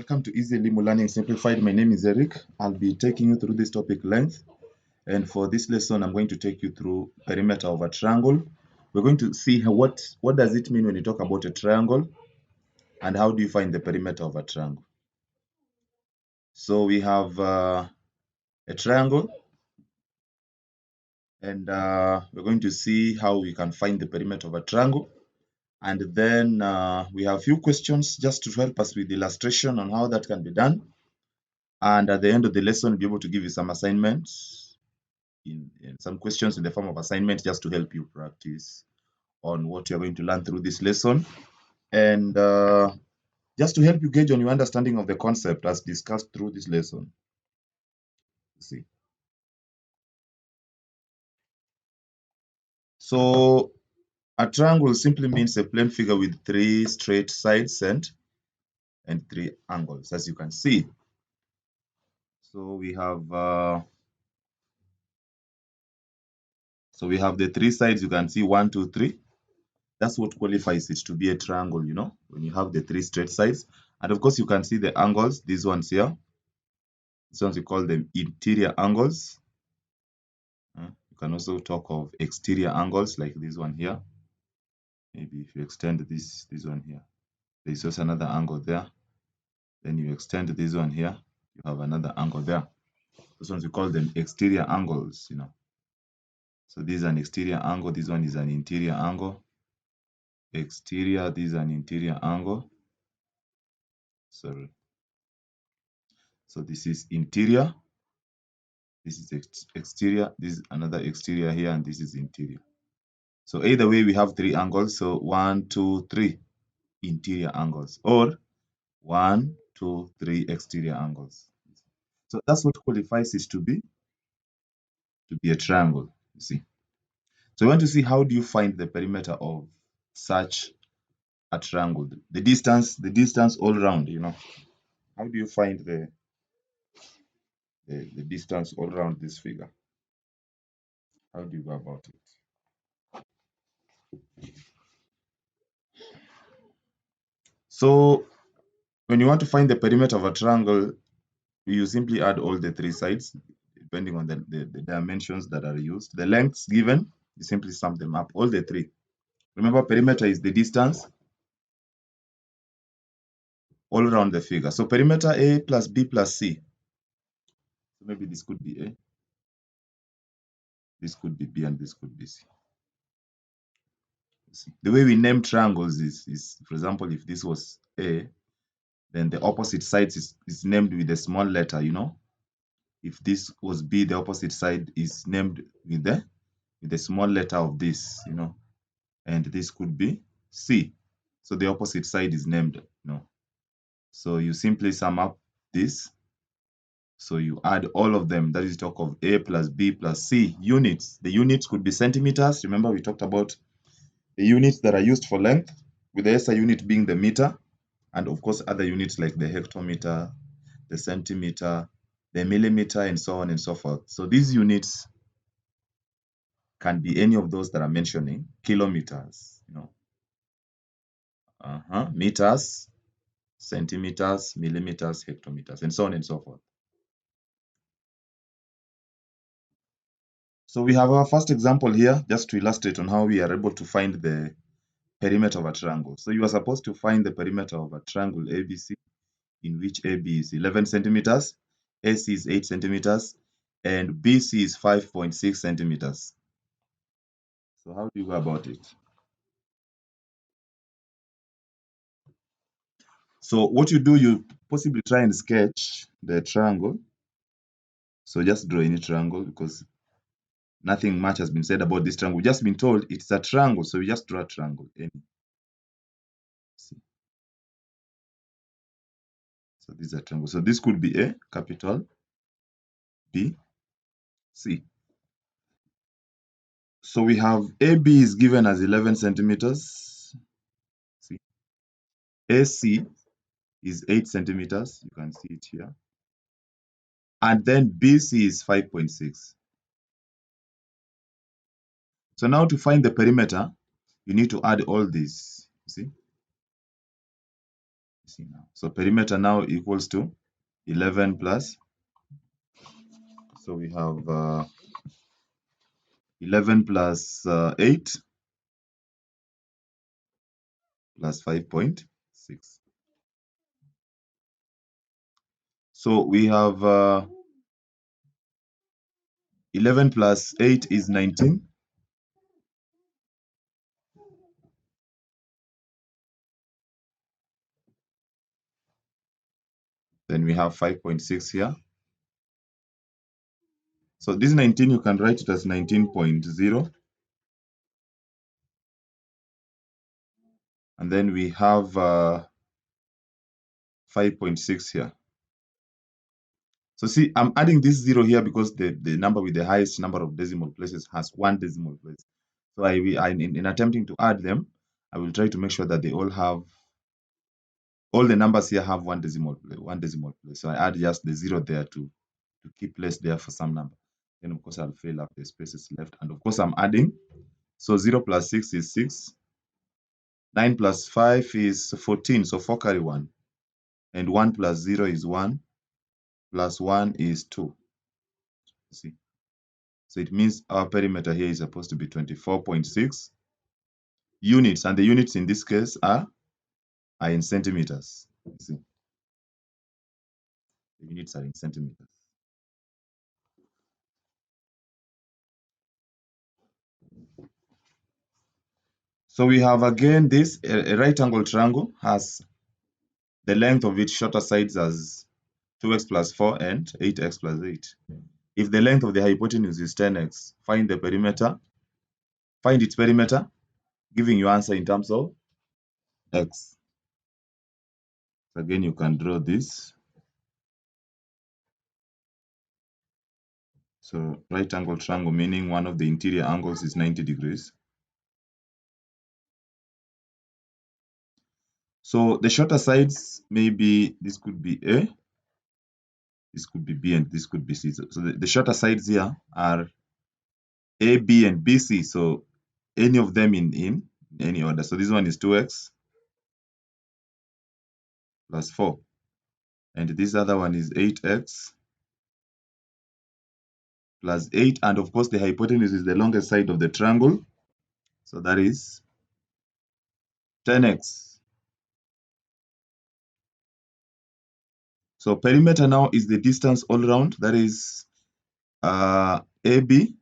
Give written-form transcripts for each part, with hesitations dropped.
Welcome to Easy Limo Learning Simplified. My name is Eric. I'll be taking you through this topic length. And for this lesson, I'm going to take you through perimeter of a triangle. We're going to see what does it mean when you talk about a triangle and how do you find the perimeter of a triangle. So we have a triangle and we're going to see how we can find the perimeter of a triangle. And then we have a few questions just to help us with illustration on how that can be done. And at the end of the lesson, we'll be able to give you some assignments, in some questions in the form of assignment, just to help you practice on what you're going to learn through this lesson. And just to help you gauge on your understanding of the concept as discussed through this lesson. See. So a triangle simply means a plane figure with three straight sides and three angles, as you can see. So we have the three sides. You can see 1, 2, 3. That's what qualifies it to be a triangle, you know, when you have the three straight sides. And of course, you can see the angles, these ones here. These ones we call them interior angles. You can also talk of exterior angles like this one here. Maybe if you extend this one here, there's also another angle there. Then you extend this one here, you have another angle there. Those ones we call them exterior angles, you know. So this is an exterior angle, this one is an interior angle. Exterior, this is an interior angle. Sorry. So this is interior, this is exterior, this is another exterior here, and this is interior. So either way, we have three angles. So 1, 2, 3 interior angles, or 1, 2, 3 exterior angles. So that's what qualifies it to be a triangle, you see. So we want to see how do you find the perimeter of such a triangle, the distance all around, you know. How do you find the distance all around this figure? How do you go about it? So when you want to find the perimeter of a triangle, you simply add all the three sides depending on the dimensions that are used. The lengths given, you simply sum them up, all the three. Remember, perimeter is the distance all around the figure. So perimeter A plus B plus C. So maybe this could be A, this could be B, and this could be C. The way we name triangles is, for example, if this was A, then the opposite side is named with a small letter, you know. If this was B, the opposite side is named with the small letter of this, you know. And this could be C. So the opposite side is named, you know. So you simply sum up this. So you add all of them. That is talk of A plus B plus C units. The units could be centimeters. Remember, we talked about the units that are used for length, with the SI unit being the meter, and of course other units like the hectometer, the centimeter, the millimeter, and so on and so forth. So these units can be any of those that I'm mentioning: kilometers, you know, meters, centimeters, millimeters, hectometers, and so on and so forth. So we have our first example here, just to illustrate on how we are able to find the perimeter of a triangle. So you are supposed to find the perimeter of a triangle ABC, in which AB is 11 centimeters, AC is 8 centimeters, and BC is 5.6 centimeters. So how do you go about it? So what you do, you possibly try and sketch the triangle. So just draw any triangle, because nothing much has been said about this triangle. We've just been told it's a triangle, so we just draw a triangle. Any. See. So this is a triangle. So this could be A, capital B, C. So we have AB is given as 11 centimeters. See. AC is 8 centimeters. You can see it here. And then BC is 5.6. So now to find the perimeter, you need to add all these. You see? see now. So perimeter now equals to 11 plus. So we have 11 plus 8 plus 5.6. So we have 11 plus 8 is 19. Then we have 5.6 here. So this 19, you can write it as 19.0. And then we have 5.6 here. So see, I'm adding this 0 here because the number with the highest number of decimal places has one decimal place. So in attempting to add them, I will try to make sure that they all the numbers here have one decimal place. So I add just the 0 there to keep place there for some number. Then of course I'll fill up the spaces left. And of course I'm adding. So 0 plus 6 is 6. 9 plus 5 is 14. So 4 carry 1. And 1 plus 0 is 1. Plus 1 is 2. See. So it means our perimeter here is supposed to be 24.6 units. And the units in this case are in centimeters. You see. The units are in centimeters. So we have again this, a right angle triangle has the length of its shorter sides as 2x plus 4 and 8x plus 8. If the length of the hypotenuse is 10x, find its perimeter, giving you answer in terms of x. So again, you can draw this. So right angle triangle, meaning one of the interior angles is 90 degrees. So the shorter sides, maybe this could be A, this could be B, and this could be C. So the shorter sides here are A, B, and BC. So any of them in any order. So this one is 2x plus 4. And this other one is 8x plus 8. And of course, the hypotenuse is the longest side of the triangle. So that is 10x. So perimeter now is the distance all around. That is AB,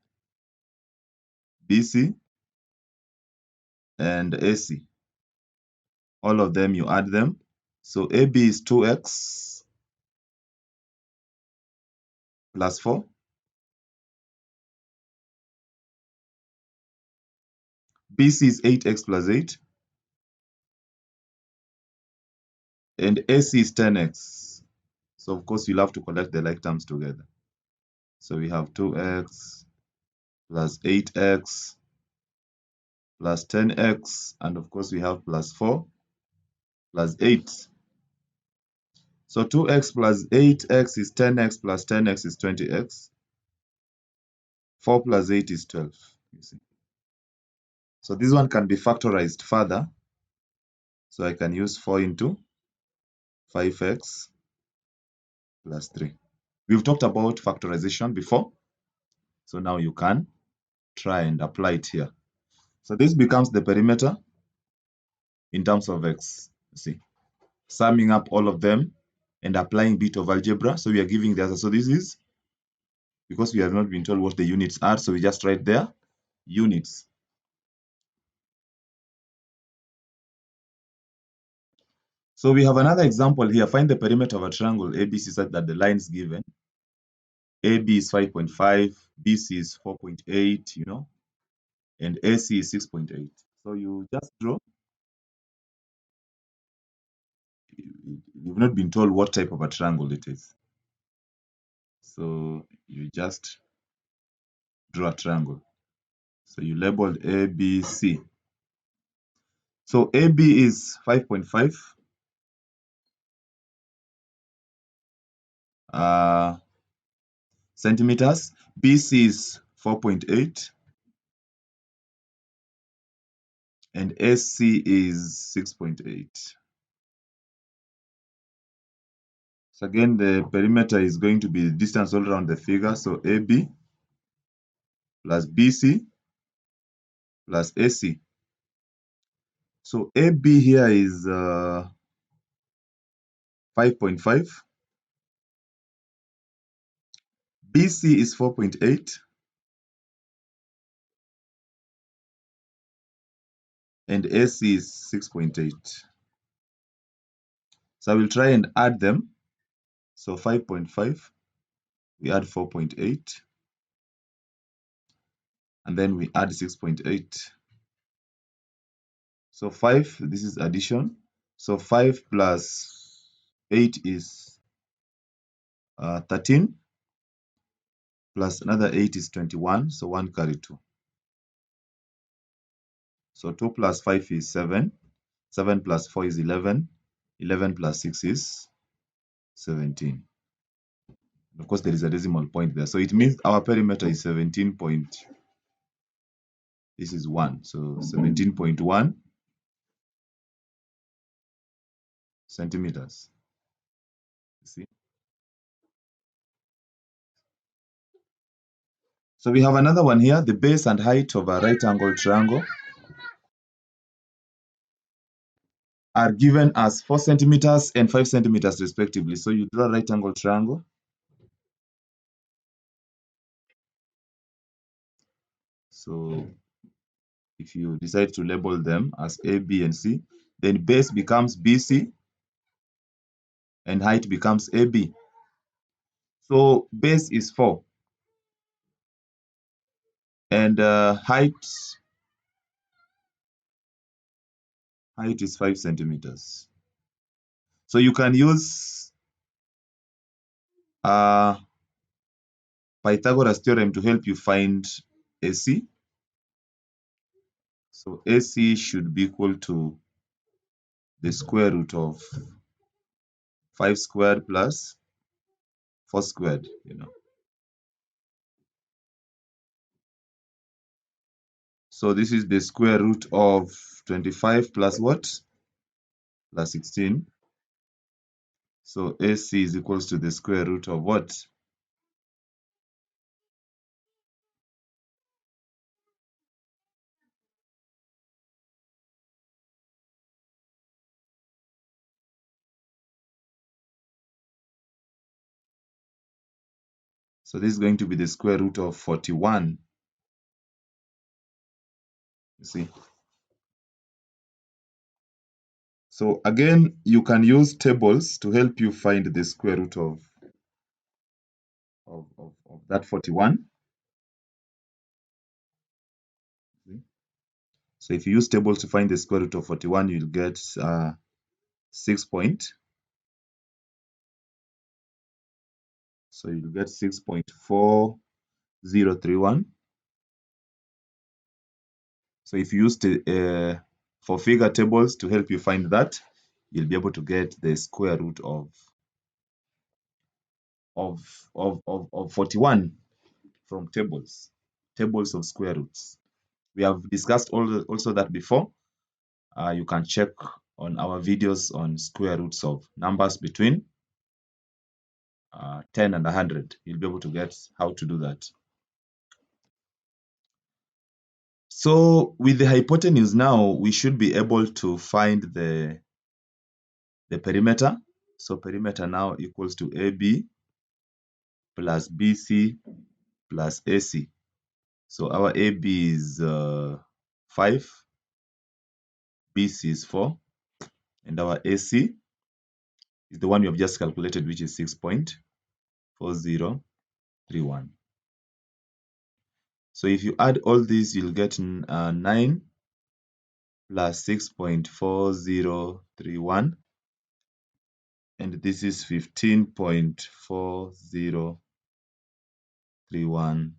BC, and AC. All of them, you add them. So AB is 2x plus 4. BC is 8x plus 8. And AC is 10x. So of course, you'll have to collect the like terms together. So we have 2x plus 8x plus 10x. And of course, we have plus 4 plus 8. So 2x plus 8x is 10x plus 10x is 20x. 4 plus 8 is 12. You see. So this one can be factorized further. So I can use 4 into 5x plus 3. We've talked about factorization before. So now you can try and apply it here. So this becomes the perimeter in terms of x. You see, summing up all of them and applying bit of algebra. So we are giving the answer. So this is because we have not been told what the units are. So we just write there units. So we have another example here. Find the perimeter of a triangle ABC such that the lines given AB is 5.5, BC is 4.8, and AC is 6.8. So you just draw. You've not been told what type of a triangle it is. So you just draw a triangle. So you labeled ABC. So AB is 5.5. Centimeters. BC is 4.8. And AC is 6.8. So again, the perimeter is going to be the distance all around the figure. So AB plus BC plus AC. So AB here is 5.5. BC is 4.8. And AC is 6.8. So I will try and add them. So 5.5, we add 4.8. And then we add 6.8. So 5, this is addition. So 5 plus 8 is 13. Plus another 8 is 21. So 1 carry 2. So 2 plus 5 is 7. 7 plus 4 is 11. 11 plus 6 is 17. Of course, there is a decimal point there. So it means our perimeter is 17 point. This is 1. So 17.1 centimeters. You see? So we have another one here. The base and height of a right angle triangle are given as 4 centimeters and 5 centimeters respectively. So you draw a right angle triangle. So if you decide to label them as A, B, and C, then base becomes BC and height becomes AB. So base is 4 and height is 5 centimeters. So you can use Pythagoras theorem to help you find AC. So AC should be equal to the square root of 5 squared plus 4 squared, So this is the square root of 25 plus what? Plus 16. So AC is equals to the square root of what? So this is going to be the square root of 41. You see? So again, you can use tables to help you find the square root of that 41. So if you use tables to find the square root of 41, you'll get 6 point. So you'll get 6.4031. So if you use for figure tables to help you find that, you'll be able to get the square root of 41 from tables of square roots. We have discussed also that before. You can check on our videos on square roots of numbers between 10 and 100. You'll be able to get how to do that. So with the hypotenuse now, we should be able to find the perimeter. So perimeter now equals to AB plus BC plus AC. So our AB is 5, BC is 4, and our AC is the one we have just calculated, which is 6.4031. So if you add all these, you'll get 9 plus 6.4031, and this is 15.4031,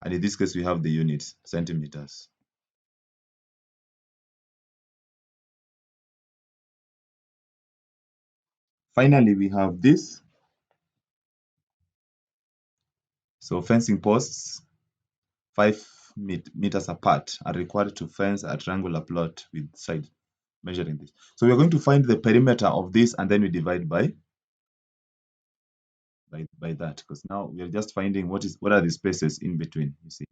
and in this case we have the units, centimeters. Finally, we have this. So fencing posts 5 meters apart are required to fence a triangular plot with side measuring this. So we're going to find the perimeter of this, and then we divide by by that, because now we are just finding what are the spaces in between, you see.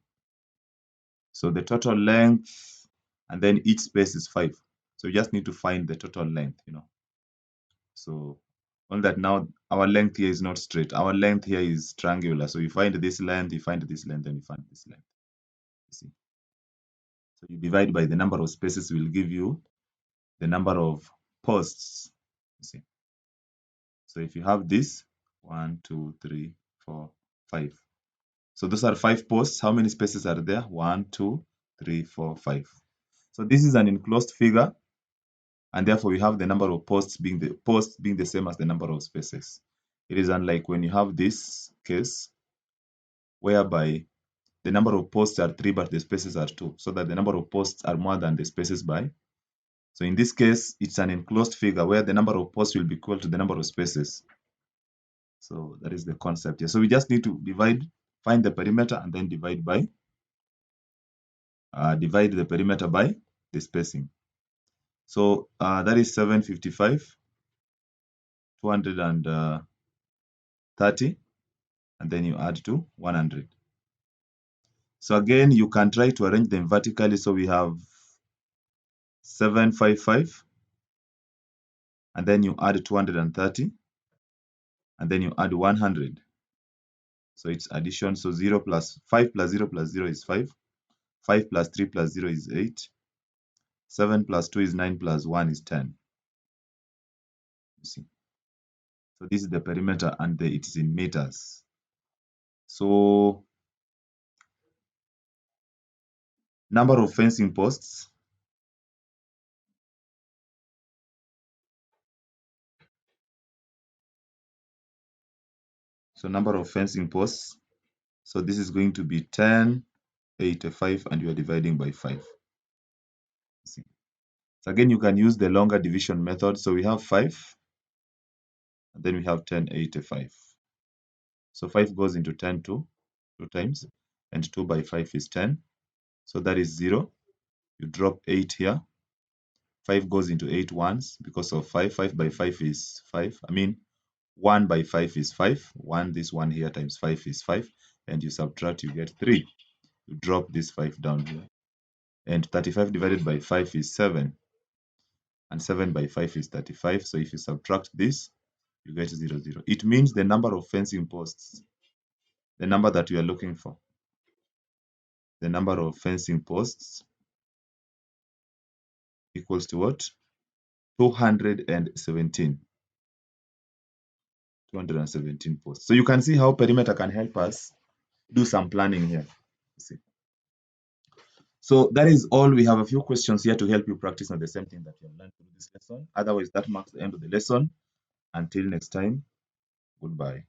So the total length, and then each space is 5. So you just need to find the total length, you know. So on that, now our length here is not straight. Our length here is triangular. So you find this length, you find this length, and you find this length. You see. So you divide by the number of spaces will give you the number of posts. You see. So if you have this, 1, 2, 3, 4, 5. So those are 5 posts. How many spaces are there? 1, 2, 3, 4, 5. So this is an enclosed figure, and therefore we have the number of posts being the same as the number of spaces. It is unlike when you have this case whereby the number of posts are 3 but the spaces are 2, so that the number of posts are more than the spaces by. So in this case, it's an enclosed figure where the number of posts will be equal to the number of spaces. So that is the concept here. So we just need to find the perimeter, and then divide the perimeter by the spacing. So that is 755, 230, and then you add to 100. So again, you can try to arrange them vertically. So we have 755, and then you add 230, and then you add 100. So it's addition. So 0 plus 5 plus 0 plus 0 is 5. 5 plus 3 plus 0 is 8. 7 plus 2 is 9 plus 1 is 10. You see. So this is the perimeter, and it is in meters. So number of fencing posts. So number of fencing posts. So this is going to be 1085, and you are dividing by 5. See. So again, you can use the longer division method. So we have 5, and then we have 1085. So 5 goes into 10 two times, and 2 by 5 is 10. So that is 0. You drop 8 here. 5 goes into 8 once because of 5. 5 by 5 is 5. 1 by 5 is 5. 1, this one here times 5 is 5. And you subtract, you get 3. You drop this 5 down here. And 35 divided by 5 is 7. And 7 by 5 is 35. So if you subtract this, you get 0, 0. It means the number of fencing posts, the number that you are looking for, the number of fencing posts equals to what? 217. 217 posts. So you can see how perimeter can help us do some planning here. See. So that is all. We have a few questions here to help you practice on the same thing that you have learned through this lesson. Otherwise, that marks the end of the lesson. Until next time, goodbye.